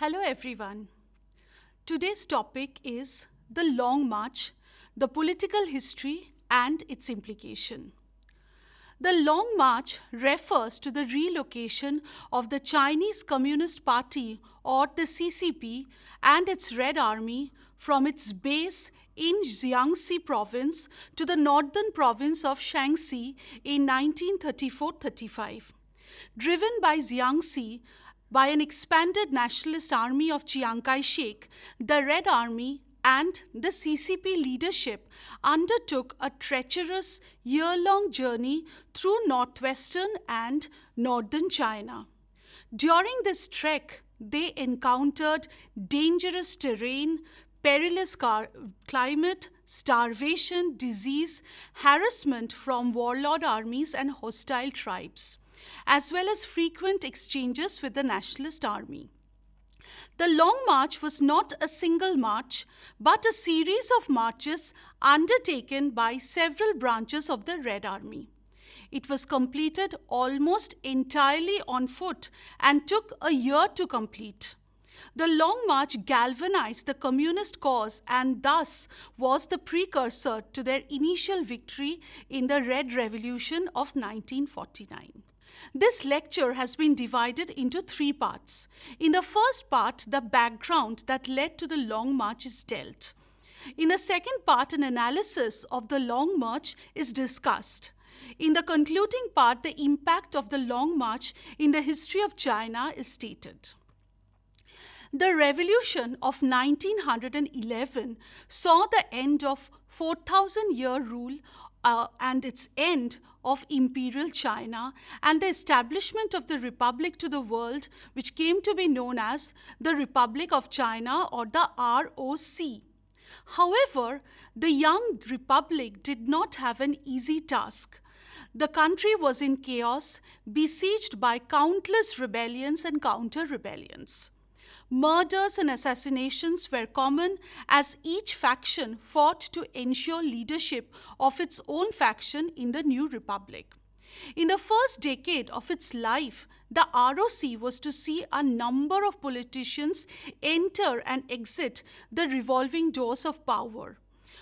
Hello everyone. Today's topic is the Long March, the political history and its implication. The Long March refers to the relocation of the Chinese Communist Party or the CCP and its Red Army from its base in Jiangxi province to the northern province of Shaanxi in 1934-35. Driven by Jiangxi by an expanded nationalist army of Chiang Kai Shek, the Red Army and the CCP leadership undertook a treacherous year-long journey through northwestern and northern China. During this trek, they encountered dangerous terrain, perilous climate, starvation, disease, harassment from warlord armies and hostile tribes, as well as frequent exchanges with the Nationalist army. The Long March was not a single march, but a series of marches undertaken by several branches of the Red Army. It was completed almost entirely on foot and took a year to complete. The Long March galvanized the communist cause and thus was the precursor to their initial victory in the Red Revolution of 1949. This lecture has been divided into three parts. In the first part, the background that led to the Long March is dealt. In the second part, an analysis of the Long March is discussed. In the concluding part, the impact of the Long March in the history of China is stated. The revolution of 1911 saw the end of 4,000-year rule and its end of imperial China and the establishment of the Republic to the world, which came to be known as the Republic of China or the ROC. However, the young Republic did not have an easy task. The country was in chaos, besieged by countless rebellions and counter-rebellions. Murders and assassinations were common as each faction fought to ensure leadership of its own faction in the new republic. In the first decade of its life, the ROC was to see a number of politicians enter and exit the revolving doors of power,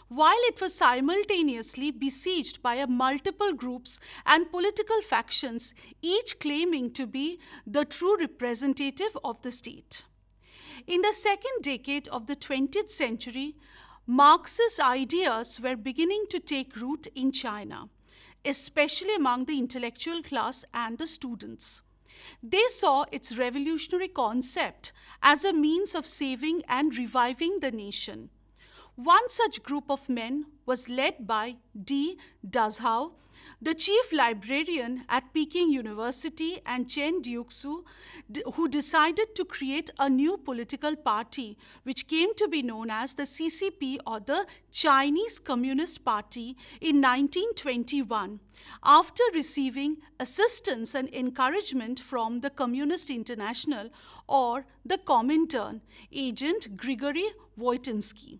while it was simultaneously besieged by multiple groups and political factions, each claiming to be the true representative of the state. In the second decade of the 20th century, Marxist ideas were beginning to take root in China, especially among the intellectual class and the students. They saw its revolutionary concept as a means of saving and reviving the nation. One such group of men was led by D. Dazhao, the chief librarian at Peking University, and Chen Duoxu, who decided to create a new political party, which came to be known as the CCP or the Chinese Communist Party in 1921, after receiving assistance and encouragement from the Communist International or the Comintern agent Grigory Voitinsky.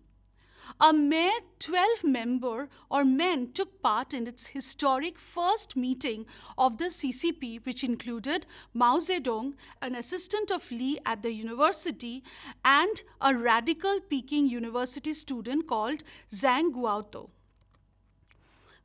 A mere 12 men took part in its historic first meeting of the CCP, which included Mao Zedong, an assistant of Li at the university, and a radical Peking University student called Zhang Guotou.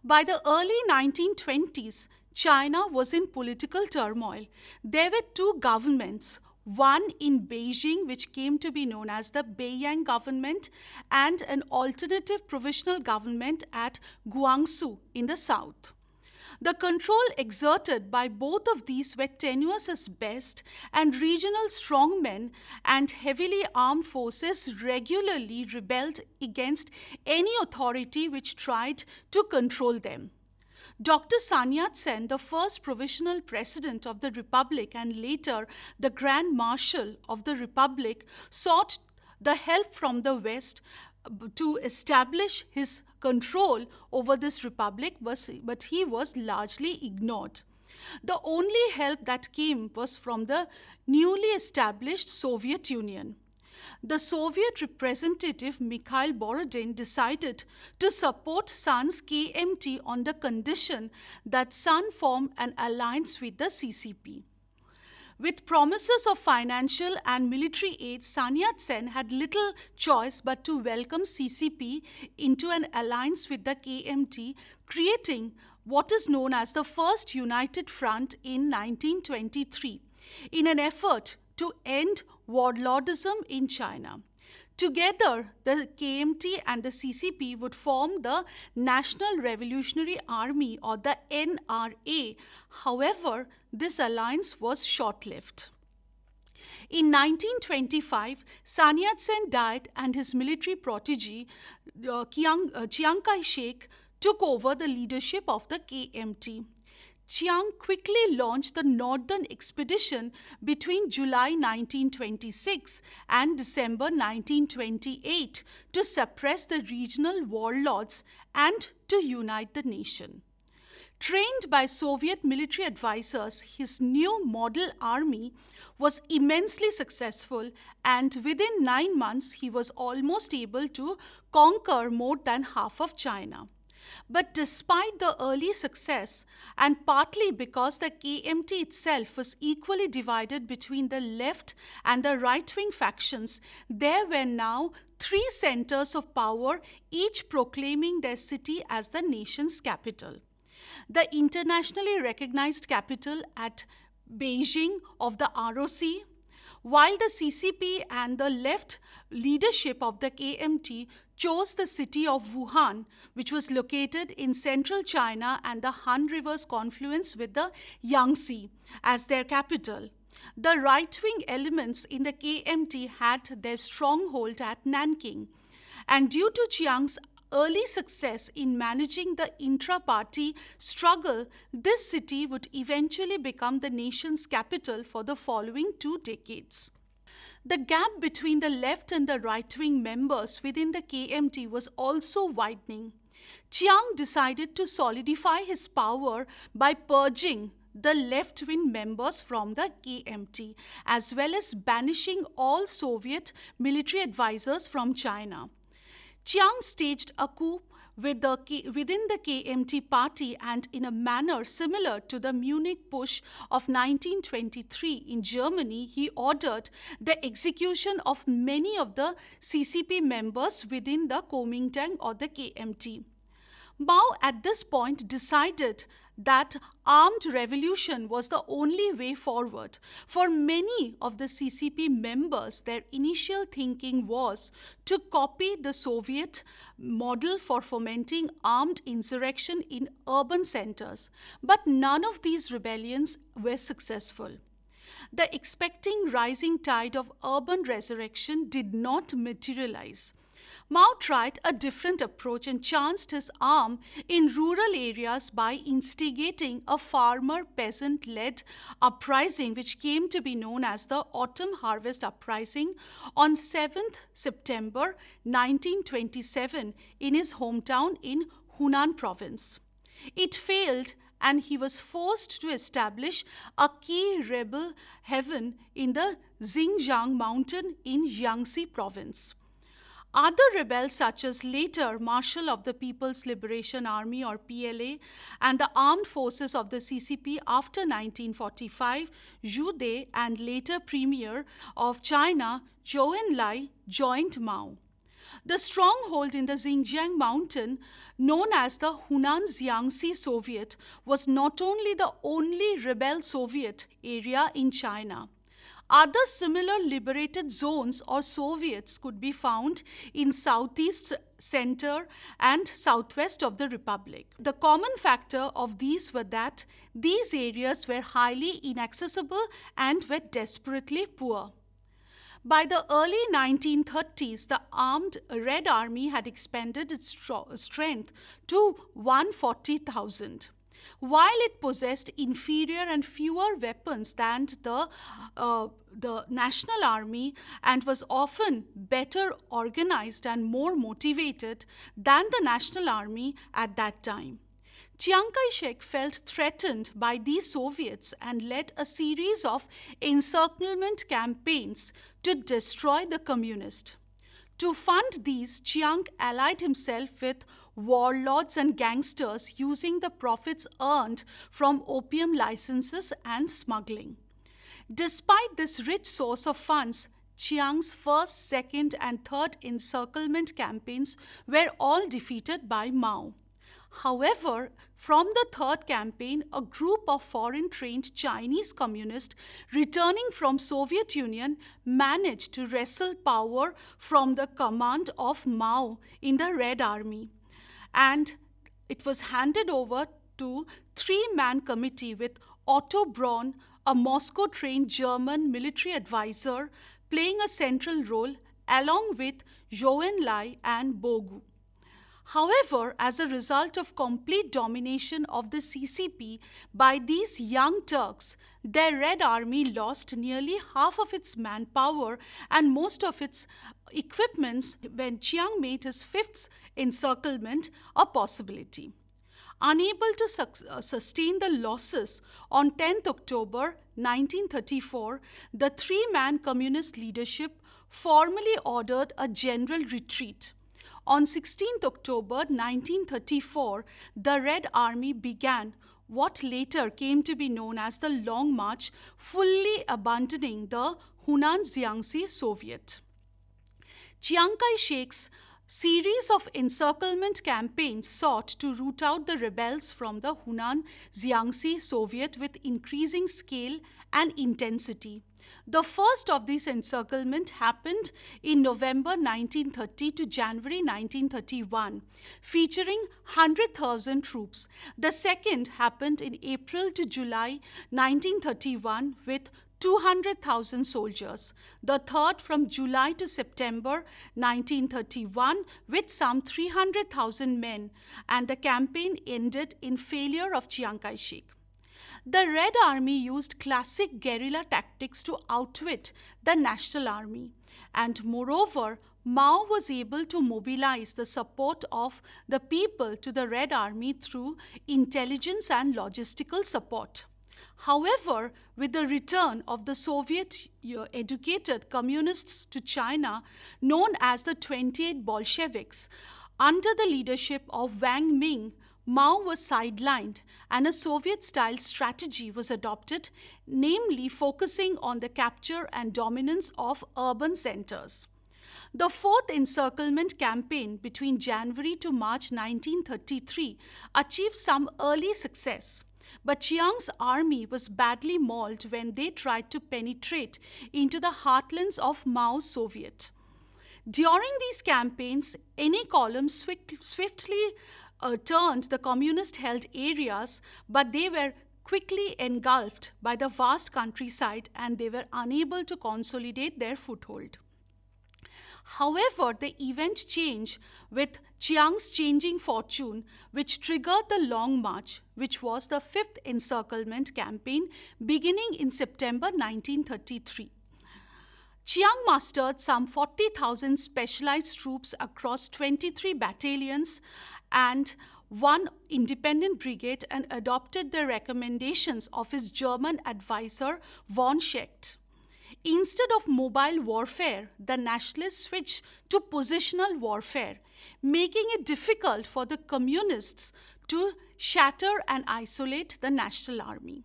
By the early 1920s, China was in political turmoil. There were two governments, one in Beijing, which came to be known as the Beiyang government, and an alternative provisional government at Guangzhou in the south. The control exerted by both of these were tenuous at best, and regional strongmen and heavily armed forces regularly rebelled against any authority which tried to control them. Dr. Sun Yat-sen, the first provisional president of the Republic and later the Grand Marshal of the Republic, sought the help from the West to establish his control over this republic, but he was largely ignored. The only help that came was from the newly established Soviet Union. The Soviet representative Mikhail Borodin decided to support Sun's KMT on the condition that Sun form an alliance with the CCP. With promises of financial and military aid, Sun Yat-sen had little choice but to welcome CCP into an alliance with the KMT, creating what is known as the First United Front in 1923, in an effort to end warlordism in China. Together, the KMT and the CCP would form the National Revolutionary Army, or the NRA. However, this alliance was short-lived. In 1925, Sun Yat-sen died and his military protege, Chiang Kai Shek, took over the leadership of the KMT. Chiang quickly launched the Northern Expedition between July 1926 and December 1928 to suppress the regional warlords and to unite the nation. Trained by Soviet military advisors, his new model army was immensely successful, and within 9 months he was almost able to conquer more than half of China. But despite the early success, and partly because the KMT itself was equally divided between the left and the right-wing factions, there were now 3 centers of power, each proclaiming their city as the nation's capital. The internationally recognized capital at Beijing of the ROC, while the CCP and the left leadership of the KMT chose the city of Wuhan, which was located in central China and the Han River's confluence with the Jiangxi, as their capital. The right-wing elements in the KMT had their stronghold at Nanking, and due to Chiang's early success in managing the intra-party struggle, this city would eventually become the nation's capital for the following 2 decades. The gap between the left and the right-wing members within the KMT was also widening. Chiang decided to solidify his power by purging the left-wing members from the KMT, as well as banishing all Soviet military advisors from China. Chiang staged a coup within the KMT party, and in a manner similar to the Munich Push of 1923 in Germany, he ordered the execution of many of the CCP members within the Kuomintang or the KMT. Mao at this point decided that armed revolution was the only way forward. For many of the CCP members, their initial thinking was to copy the Soviet model for fomenting armed insurrection in urban centers. But none of these rebellions were successful. The expecting rising tide of urban resurrection did not materialize. Mao tried a different approach and chanced his arm in rural areas by instigating a farmer-peasant-led uprising, which came to be known as the Autumn Harvest Uprising, on 7th September 1927 in his hometown in Hunan province. It failed, and he was forced to establish a key rebel haven in the Xinjiang mountain in Jiangxi province. Other rebels, such as later Marshal of the People's Liberation Army or PLA and the armed forces of the CCP after 1945, Zhu De, and later Premier of China, Zhou Enlai, joined Mao. The stronghold in the Xinjiang mountain, known as the Hunan Jiangxi Soviet, was not only the only rebel Soviet area in China. Other similar liberated zones or Soviets could be found in southeast, center, and southwest of the Republic. The common factor of these were that these areas were highly inaccessible and were desperately poor. By the early 1930s, the armed Red Army had expanded its strength to 140,000. While it possessed inferior and fewer weapons than the National Army and was often better organized and more motivated than the National Army at that time, Chiang Kai Shek felt threatened by these Soviets and led a series of encirclement campaigns to destroy the communists. To fund these, Chiang allied himself with warlords and gangsters using the profits earned from opium licenses and smuggling. Despite this rich source of funds, Chiang's first, second, and third encirclement campaigns were all defeated by Mao. However, from the third campaign, a group of foreign-trained Chinese communists returning from Soviet Union managed to wrestle power from the command of Mao in the Red Army, and it was handed over to three-man committee with Otto Braun, a Moscow-trained German military advisor, playing a central role along with Zhou Enlai and Bogu. However, as a result of complete domination of the CCP by these young Turks, their Red Army lost nearly half of its manpower and most of its equipments when Chiang made his fifth encirclement a possibility. Unable to sustain the losses, on 10th October 1934, the three-man communist leadership formally ordered a general retreat. On 16th October 1934, the Red Army began what later came to be known as the Long March, fully abandoning the Hunan Jiangxi Soviet. Chiang Kai Shek's series of encirclement campaigns sought to root out the rebels from the Hunan Jiangxi Soviet with increasing scale and intensity. The first of these encirclement happened in November 1930 to January 1931, featuring 100,000 troops. The second happened in April to July 1931 with 200,000 soldiers. The third from July to September 1931 with some 300,000 men, and the campaign ended in failure of Chiang Kai Shek. The Red Army used classic guerrilla tactics to outwit the National Army, and moreover, Mao was able to mobilize the support of the people to the Red Army through intelligence and logistical support. However, with the return of the Soviet-educated communists to China, known as the 20th Bolsheviks, under the leadership of Wang Ming, Mao was sidelined and a Soviet-style strategy was adopted, namely focusing on the capture and dominance of urban centers. The fourth encirclement campaign between January to March 1933 achieved some early success, but Chiang's army was badly mauled when they tried to penetrate into the heartlands of Mao's Soviet. During these campaigns, any column swiftly turned the communist-held areas, but they were quickly engulfed by the vast countryside and they were unable to consolidate their foothold. However, the event changed with Chiang's changing fortune, which triggered the Long March, which was the fifth encirclement campaign beginning in September 1933. Chiang mustered some 40,000 specialized troops across 23 battalions and one independent brigade and adopted the recommendations of his German advisor von Schecht. Instead of mobile warfare, the Nationalists switched to positional warfare, making it difficult for the communists to shatter and isolate the National Army.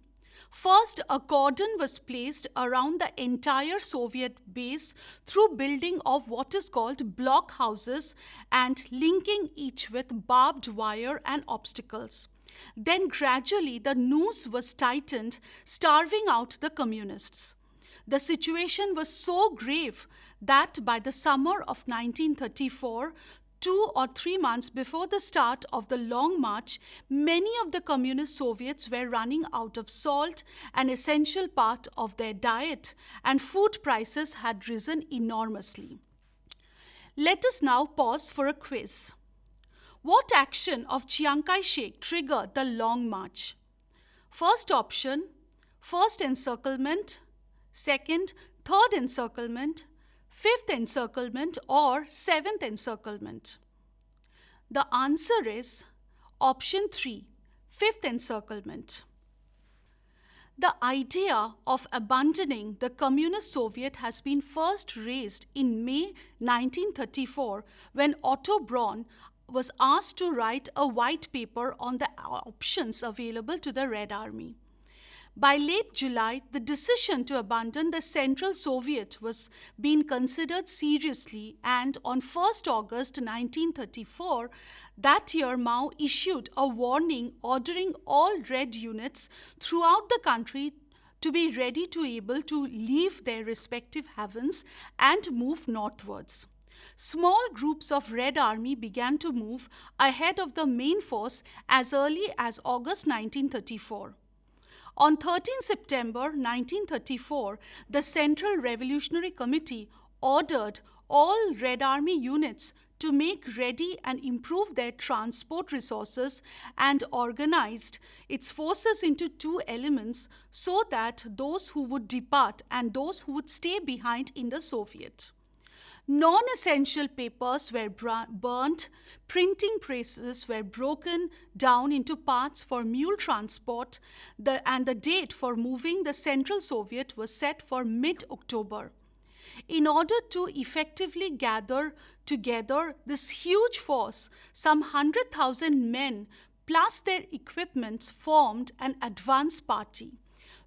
First, a cordon was placed around the entire Soviet base through building of what is called block houses and linking each with barbed wire and obstacles. Then gradually the noose was tightened, starving out the communists. The situation was so grave that by the summer of 1934, 2 or 3 months before the start of the Long March, many of the communist Soviets were running out of salt, an essential part of their diet, and food prices had risen enormously. Let us now pause for a quiz. What action of Chiang Kai Shek triggered the Long March? First option, first encirclement, second, third encirclement, fifth encirclement, or seventh encirclement? The answer is option 3, fifth encirclement. The idea of abandoning the Communist Soviet has been first raised in May 1934 when Otto Braun was asked to write a white paper on the options available to the Red Army. By late July, the decision to abandon the Central Soviet was being considered seriously, and on 1st August 1934, that year Mao issued a warning ordering all red units throughout the country to be ready to able to leave their respective havens and move northwards. Small groups of Red Army began to move ahead of the main force as early as August 1934. On 13 September 1934, the Central Revolutionary Committee ordered all Red Army units to make ready and improve their transport resources and organized its forces into two elements so that those who would depart and those who would stay behind in the Soviet. Non-essential papers were burnt, printing presses were broken down into parts for mule transport, and the date for moving the Central Soviet was set for mid-October. In order to effectively gather together this huge force, some 100,000 men plus their equipments formed an advance party,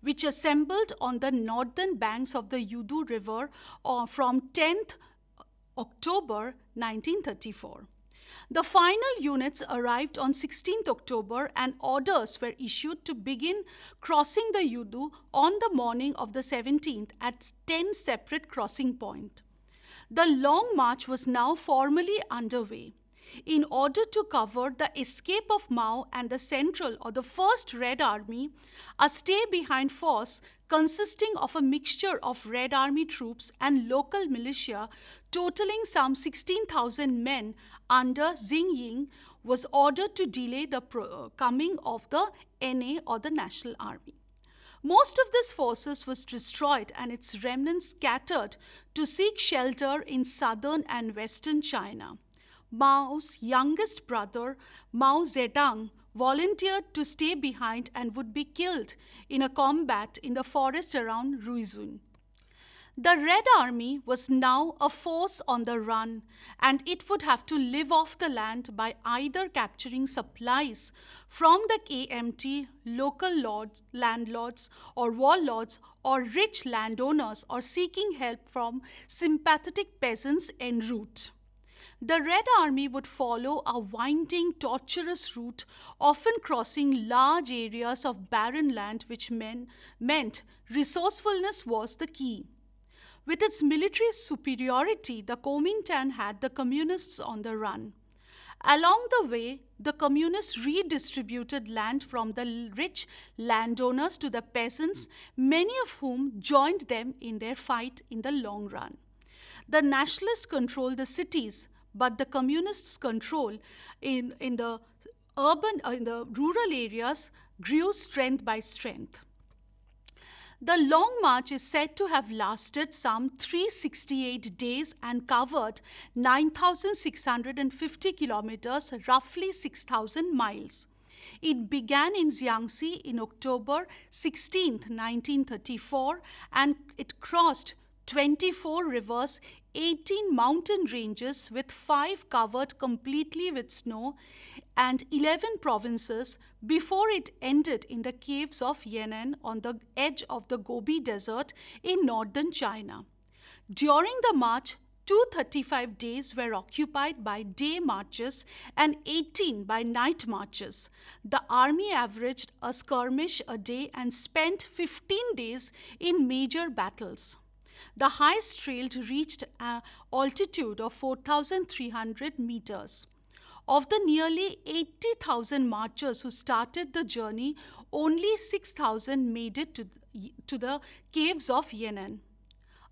which assembled on the northern banks of the Yudu River from 10th October 1934. The final units arrived on 16th October and orders were issued to begin crossing the Yudu on the morning of the 17th at 10 separate crossing points. The long march was now formally underway. In order to cover the escape of Mao and the Central or the First Red Army, a stay-behind force consisting of a mixture of Red Army troops and local militia totaling some 16,000 men under Xing Ying was ordered to delay the coming of the NA or the National Army. Most of this forces was destroyed and its remnants scattered to seek shelter in southern and western China. Mao's youngest brother, Mao Zedong, volunteered to stay behind and would be killed in a combat in the forest around Ruizun. The Red Army was now a force on the run, and it would have to live off the land by either capturing supplies from the KMT, local landlords, or warlords, or rich landowners, or seeking help from sympathetic peasants en route. The Red Army would follow a winding, tortuous route, often crossing large areas of barren land, which meant resourcefulness was the key. With its military superiority, the Kuomintang had the communists on the run. Along the way, the communists redistributed land from the rich landowners to the peasants, many of whom joined them in their fight in the long run. The Nationalists controlled the cities, but the communists' control in the rural areas grew strength by strength. The Long March is said to have lasted some 368 days and covered 9,650 kilometers, roughly 6,000 miles. It began in Jiangxi in October 16, 1934, and it crossed 24 rivers, 18 mountain ranges with 5 covered completely with snow and 11 provinces before it ended in the caves of Yan'an on the edge of the Gobi Desert in northern China. During the march, 235 days were occupied by day marches and 18 by night marches. The army averaged a skirmish a day and spent 15 days in major battles. The highest trail reached an altitude of 4,300 meters. Of the nearly 80,000 marchers who started the journey, only 6,000 made it to the caves of Yan'an.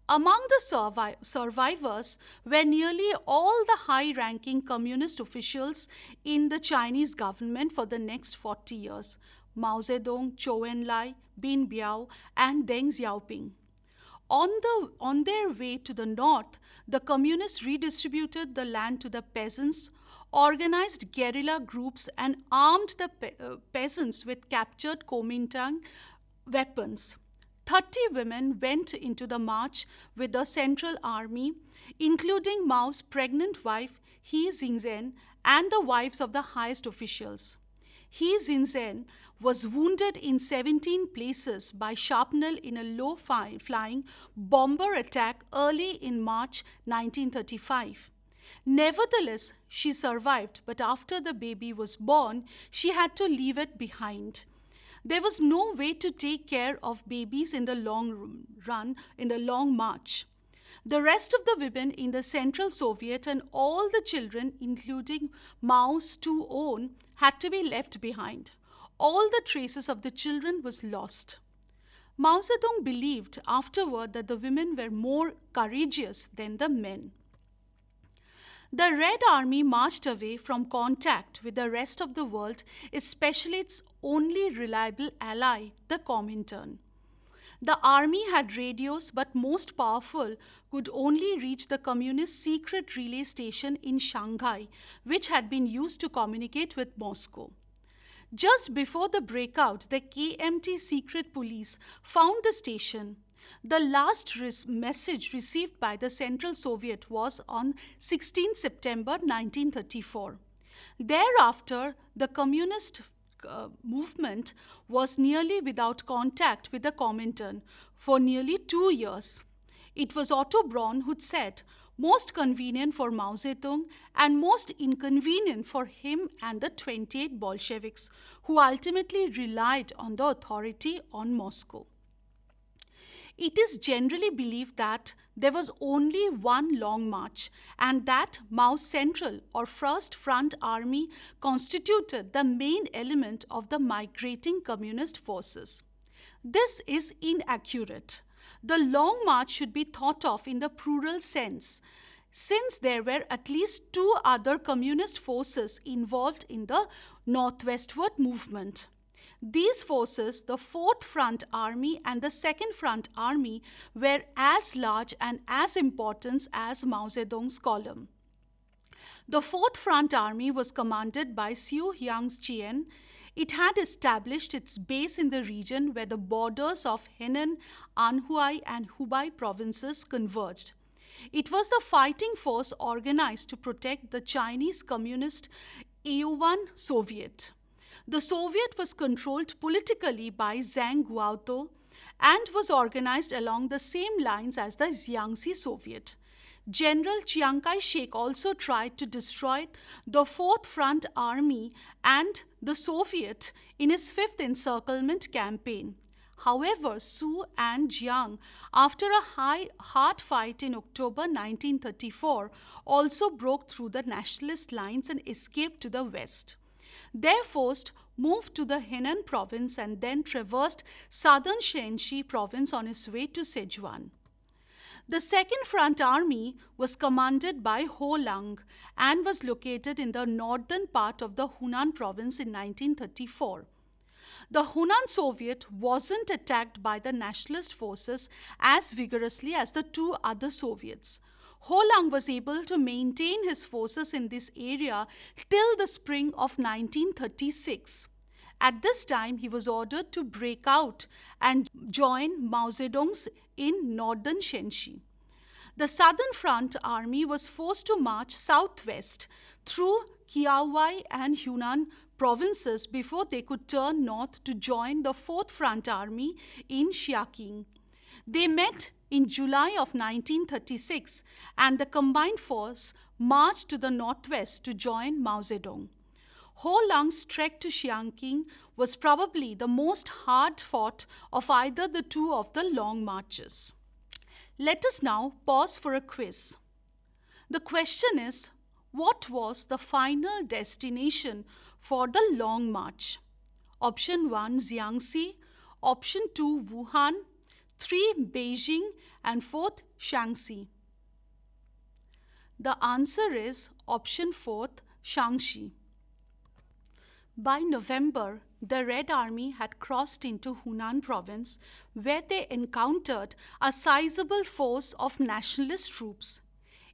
Among the survivors were nearly all the high-ranking communist officials in the Chinese government for the next 40 years: Mao Zedong, Zhou Enlai, Bin Biao, and Deng Xiaoping. On their way to the north, the communists redistributed the land to the peasants, organized guerrilla groups, and armed the peasants with captured Kuomintang weapons. 30 women went into the march with the Central Army, including Mao's pregnant wife, He Jingzhen, and the wives of the highest officials. He Zinzen was wounded in 17 places by shrapnel in a low-flying bomber attack early in March 1935. Nevertheless, she survived, but after the baby was born, she had to leave it behind. There was no way to take care of babies in the long run, in the long march. The rest of the women in the Central Soviet and all the children, including Mao's two own, had to be left behind. All the traces of the children was lost. Mao Zedong believed afterward that the women were more courageous than the men. The Red Army marched away from contact with the rest of the world, especially its only reliable ally, the Comintern. The army had radios, but most powerful could only reach the communist secret relay station in Shanghai, which had been used to communicate with Moscow. Just before the breakout, the KMT secret police found the station. The last message received by the Central Soviet was on 16 September 1934. Thereafter, the communist movement was nearly without contact with the Comintern for nearly 2 years. It was Otto Braun who said, most convenient for Mao Zedong and most inconvenient for him and the 20th Bolsheviks, who ultimately relied on the authority on Moscow. It is generally believed that there was only one long march and that Mao's Central or First Front Army constituted the main element of the migrating communist forces. This is inaccurate. The Long March should be thought of in the plural sense, since there were at least two other communist forces involved in the northwestward movement. These forces, the Fourth Front Army and the Second Front Army, were as large and as important as Mao Zedong's column. The Fourth Front Army was commanded by Xu Jiangxi. It had established its base in the region where the borders of Henan, Anhui, and Hubei provinces converged. It was the fighting force organized to protect the Chinese Communist Iyuan Soviet. The Soviet was controlled politically by Zhang Guotou and was organized along the same lines as the Jiangxi Soviet. General Chiang Kai Shek also tried to destroy the Fourth Front Army and the Soviet in his fifth encirclement campaign. However, Su and Jiang, after a hard fight in October 1934, also broke through the nationalist lines and escaped to the west. Their force moved to the Henan province and then traversed southern Shaanxi province on its way to Sichuan. The Second Front Army was commanded by Ho Lang and was located in the northern part of the Hunan province in 1934. The Hunan Soviet wasn't attacked by the nationalist forces as vigorously as the two other Soviets. Ho Lang was able to maintain his forces in this area till the spring of 1936. At this time, he was ordered to break out and join Mao Zedong's in northern Shaanxi. The Southern Front Army was forced to march southwest through Kiaowai and Hunan provinces before they could turn north to join the Fourth Front Army in Xiaking. They met in July of 1936 and the combined force marched to the northwest to join Mao Zedong. Ho Lang's trek to Xiaking was probably the most hard-fought of either the two of the long marches. Let us now pause for a quiz. The question is, what was the final destination for the Long March? Option 1, Jiangxi. Option 2, Wuhan. 3, Beijing. And 4th, Shaanxi. The answer is option 4th, Shaanxi. By November, the Red Army had crossed into Hunan province, where they encountered a sizable force of nationalist troops.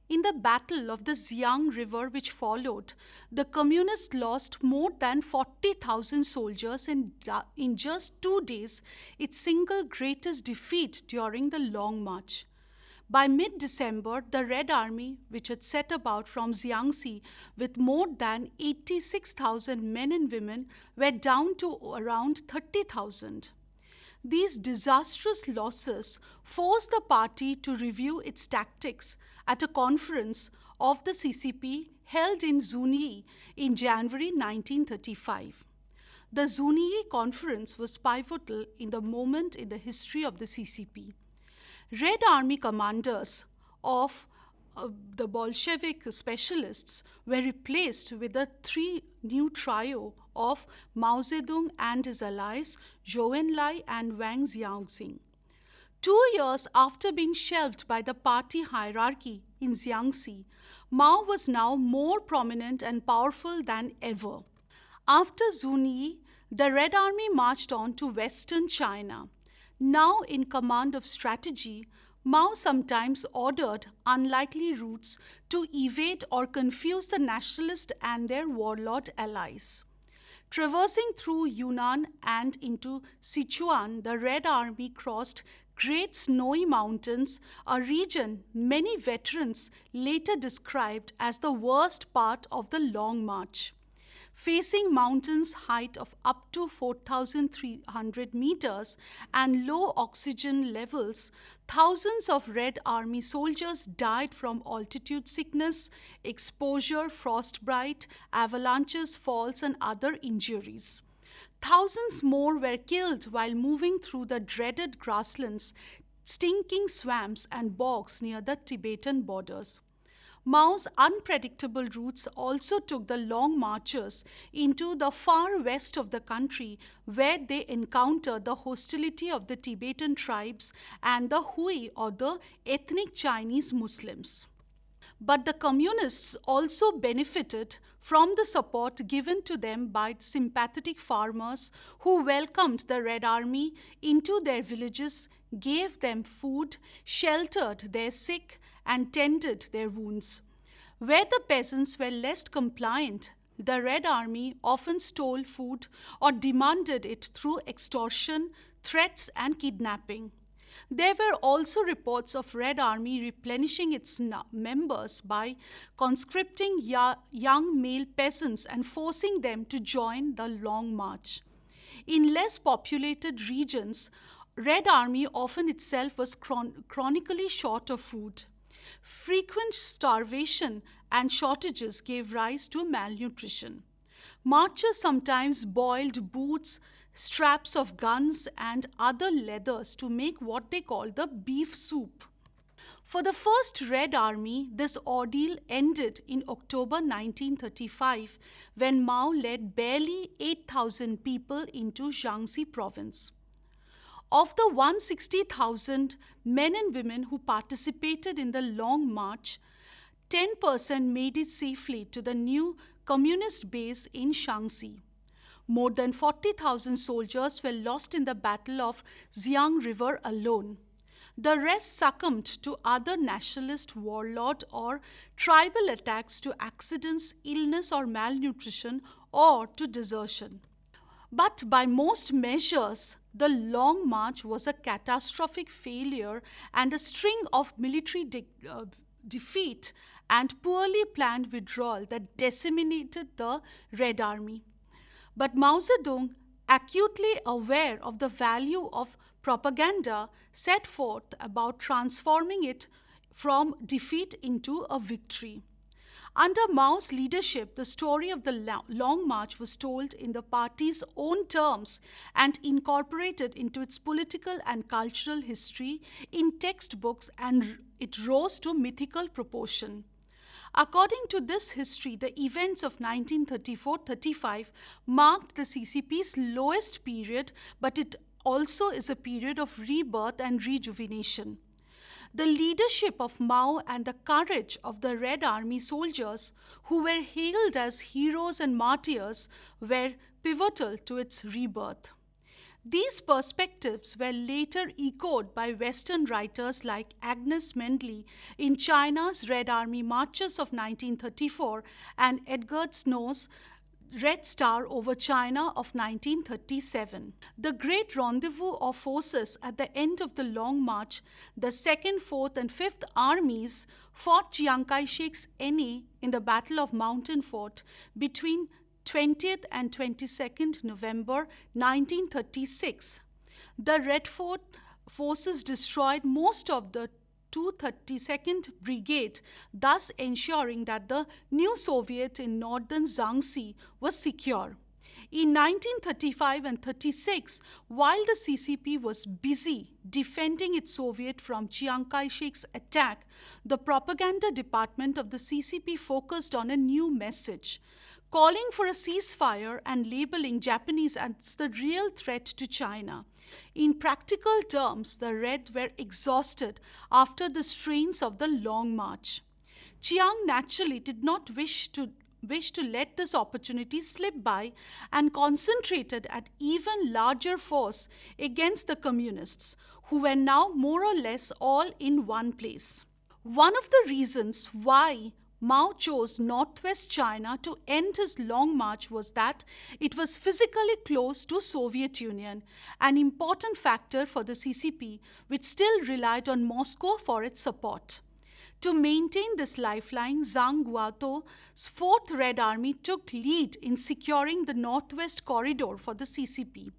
In the battle of the Xiang River which followed, the communists lost more than 40,000 soldiers in just 2 days, its single greatest defeat during the Long March. By mid-December, the Red Army, which had set about from Jiangxi with more than 86,000 men and women, were down to around 30,000. These disastrous losses forced the party to review its tactics at a conference of the CCP held in Zunyi in January 1935. The Zunyi conference was pivotal in the moment in the history of the CCP. Red Army commanders of the Bolshevik specialists were replaced with a three-new trio of Mao Zedong and his allies, Zhou Enlai and Wang Xiaoxing. 2 years after being shelved by the party hierarchy in Jiangxi, Mao was now more prominent and powerful than ever. After Zunyi, the Red Army marched on to western China. Now in command of strategy, Mao sometimes ordered unlikely routes to evade or confuse the Nationalists and their warlord allies. Traversing through Yunnan and into Sichuan, the Red Army crossed Great Snowy Mountains, a region many veterans later described as the worst part of the Long March. Facing mountains height of up to 4,300 meters and low oxygen levels, thousands of Red Army soldiers died from altitude sickness, exposure, frostbite, avalanches, falls, and other injuries. Thousands more were killed while moving through the dreaded grasslands, stinking swamps, and bogs near the Tibetan borders. Mao's unpredictable routes also took the long marchers into the far west of the country, where they encountered the hostility of the Tibetan tribes and the Hui, or the ethnic Chinese Muslims. But the communists also benefited from the support given to them by sympathetic farmers who welcomed the Red Army into their villages, gave them food, sheltered their sick, and tended their wounds. Where the peasants were less compliant, the Red Army often stole food or demanded it through extortion, threats, and kidnapping. There were also reports of Red Army replenishing its members by conscripting young male peasants and forcing them to join the Long March. In less populated regions, Red Army often itself was chronically short of food. Frequent starvation and shortages gave rise to malnutrition. Marchers sometimes boiled boots, straps of guns, and other leathers to make what they called the beef soup. For the First Red Army, this ordeal ended in October 1935 when Mao led barely 8,000 people into Shaanxi province. Of the 160,000 men and women who participated in the Long March, 10% made it safely to the new communist base in Shaanxi. More than 40,000 soldiers were lost in the Battle of Xiang River alone. The rest succumbed to other nationalist warlord or tribal attacks, to accidents, illness or malnutrition, or to desertion. But by most measures, the Long March was a catastrophic failure and a string of military defeat and poorly planned withdrawal that decimated the Red Army. But Mao Zedong, acutely aware of the value of propaganda, set forth about transforming it from defeat into a victory. Under Mao's leadership, the story of the Long March was told in the party's own terms and incorporated into its political and cultural history in textbooks, and it rose to mythical proportion. According to this history, the events of 1934-35 marked the CCP's lowest period, but it also is a period of rebirth and rejuvenation. The leadership of Mao and the courage of the Red Army soldiers, who were hailed as heroes and martyrs, were pivotal to its rebirth. These perspectives were later echoed by Western writers like Agnes Mendley in China's Red Army Marches of 1934 and Edgar Snow's Red Star over China of 1937. The great rendezvous of forces at the end of the Long March, the 2nd, 4th, and 5th Armies fought Chiang Kai Shek's NA in the Battle of Mountain Fort between 20th and 22nd November 1936. The Red Fort forces destroyed most of the 232nd Brigade, thus ensuring that the new Soviet in northern Jiangxi was secure. In 1935 and 36, while the CCP was busy defending its Soviet from Chiang Kai Shek's attack, the propaganda department of the CCP focused on a new message, calling for a ceasefire and labeling Japanese as the real threat to China. In practical terms, the Red were exhausted after the strains of the Long March. Chiang naturally did not wish to let this opportunity slip by and concentrated at even larger force against the communists, who were now more or less all in one place. One of the reasons why Mao chose northwest China to end his long march was that it was physically close to Soviet Union, an important factor for the CCP, which still relied on Moscow for its support. To maintain this lifeline, Zhang Guoto's 4th Red Army took lead in securing the northwest corridor for the CCP.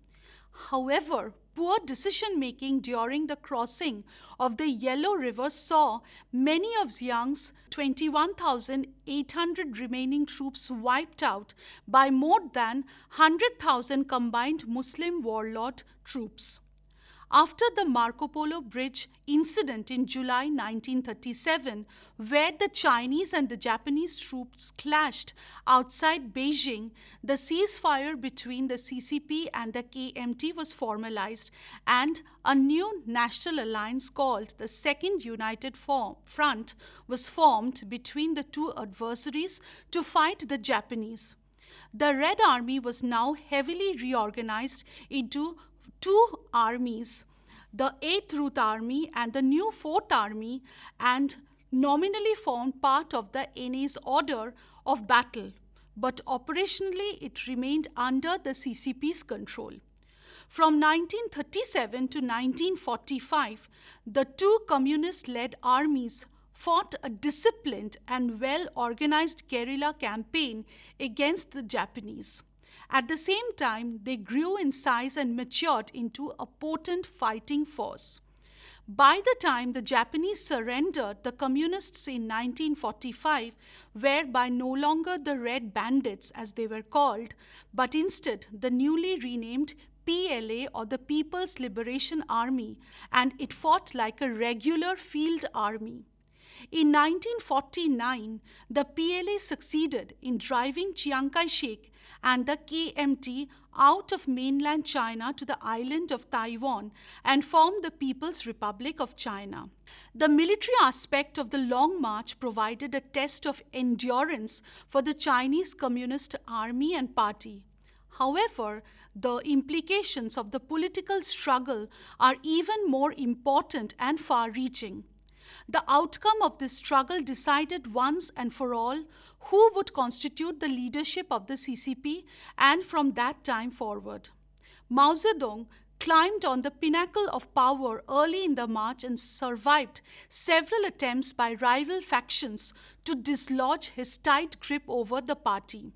However, poor decision-making during the crossing of the Yellow River saw many of Xiang's 21,800 remaining troops wiped out by more than 100,000 combined Muslim warlord troops. After the Marco Polo Bridge incident in July 1937, where the Chinese and the Japanese troops clashed outside Beijing, the ceasefire between the CCP and the KMT was formalized, and a new national alliance called the Second United Front was formed between the two adversaries to fight the Japanese. The Red Army was now heavily reorganized into two armies, the 8th Route Army and the new 4th Army, and nominally formed part of the NA's order of battle, but operationally it remained under the CCP's control. From 1937 to 1945, the two communist-led armies fought a disciplined and well-organized guerrilla campaign against the Japanese. At the same time, they grew in size and matured into a potent fighting force. By the time the Japanese surrendered, the communists in 1945 were by no longer the Red Bandits, as they were called, but instead the newly renamed PLA, or the People's Liberation Army, and it fought like a regular field army. In 1949, the PLA succeeded in driving Chiang Kai Shek and the KMT out of mainland China to the island of Taiwan and formed the People's Republic of China. The military aspect of the Long March provided a test of endurance for the Chinese Communist Army and Party. However, the implications of the political struggle are even more important and far-reaching. The outcome of this struggle decided once and for all who would constitute the leadership of the CCP, and from that time forward. Mao Zedong climbed on the pinnacle of power early in the march and survived several attempts by rival factions to dislodge his tight grip over the party.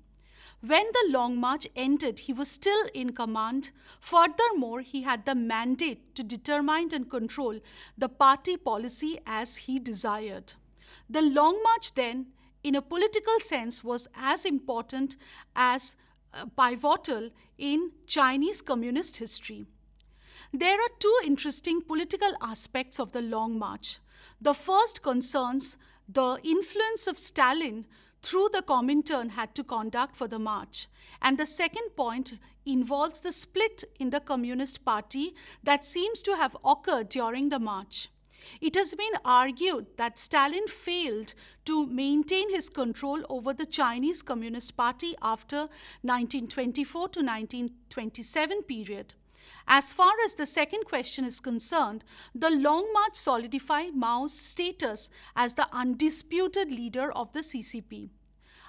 When the Long March ended, he was still in command. Furthermore, he had the mandate to determine and control the party policy as he desired. The Long March then, in a political sense, was as important as pivotal in Chinese communist history. There are two interesting political aspects of the Long March. The first concerns the influence of Stalin through the Comintern had to conduct for the march. And the second point involves the split in the Communist Party that seems to have occurred during the march. It has been argued that Stalin failed to maintain his control over the Chinese Communist Party after 1924 to 1927 period. As far as the second question is concerned, the Long March solidified Mao's status as the undisputed leader of the CCP.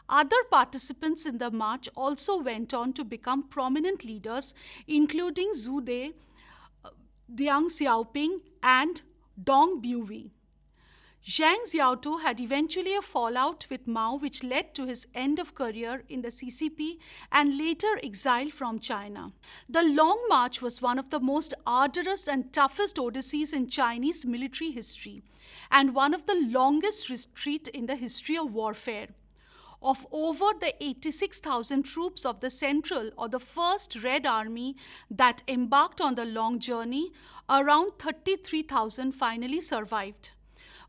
Other participants in the march also went on to become prominent leaders, including Zhu De, Deng Xiaoping, and Dong Buwei. Zhang Xiaotu had eventually a fallout with Mao, which led to his end of career in the CCP and later exile from China. The Long March was one of the most arduous and toughest odysseys in Chinese military history, and one of the longest retreat in the history of warfare. Of over the 86,000 troops of the Central or the First Red Army that embarked on the long journey, around 33,000 finally survived.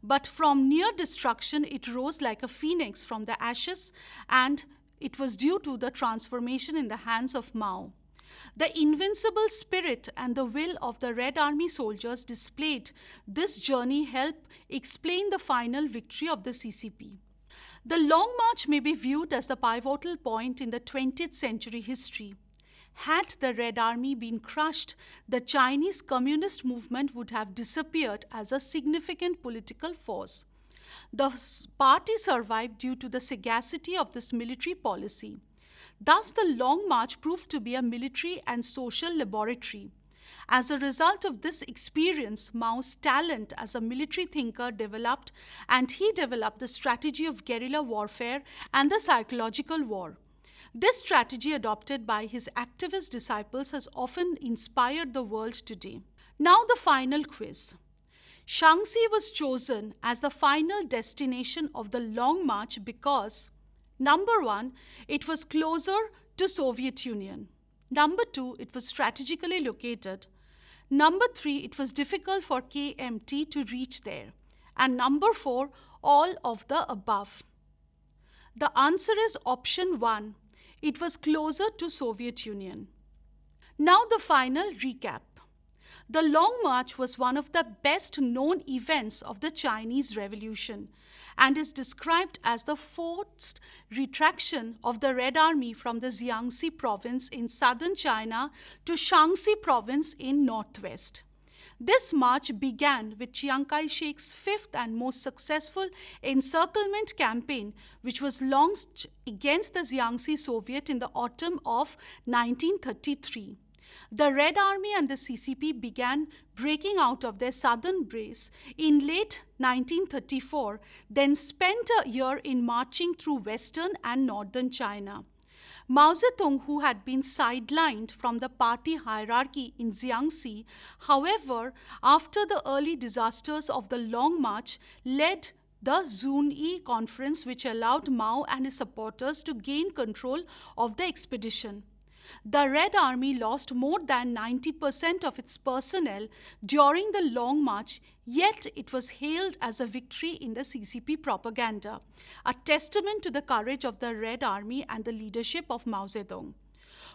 But from near destruction, it rose like a phoenix from the ashes, and it was due to the transformation in the hands of Mao. The invincible spirit and the will of the Red Army soldiers displayed this journey helped explain the final victory of the CCP. The Long March may be viewed as the pivotal point in the 20th century history. Had the Red Army been crushed, the Chinese communist movement would have disappeared as a significant political force. The party survived due to the sagacity of this military policy. Thus, the Long March proved to be a military and social laboratory. As a result of this experience, Mao's talent as a military thinker developed, and he developed the strategy of guerrilla warfare and the psychological war. This strategy, adopted by his activist disciples, has often inspired the world today. Now, the final quiz. Shaanxi was chosen as the final destination of the Long March because, number 1, it was closer to Soviet Union. Number 2, it was strategically located. Number 3, it was difficult for KMT to reach there. And number 4, all of the above. The answer is option 1. It was closer to Soviet Union. Now the final recap. The Long March was one of the best known events of the Chinese Revolution and is described as the forced retraction of the Red Army from the Jiangxi province in southern China to Shaanxi province in northwest. This march began with Chiang Kai Shek's fifth and most successful encirclement campaign, which was launched against the Jiangxi Soviet in the autumn of 1933. The Red Army and the CCP began breaking out of their southern base in late 1934, then spent a year in marching through western and northern China. Mao Zedong, who had been sidelined from the party hierarchy in Jiangxi, however, after the early disasters of the Long March, led the Zunyi Conference, which allowed Mao and his supporters to gain control of the expedition. The Red Army lost more than 90% of its personnel during the Long March, yet it was hailed as a victory in the CCP propaganda, a testament to the courage of the Red Army and the leadership of Mao Zedong.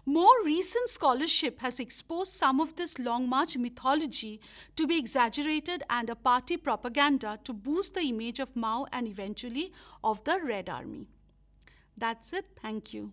More recent scholarship has exposed some of this Long March mythology to be exaggerated and a party propaganda to boost the image of Mao and eventually of the Red Army. That's it. Thank you.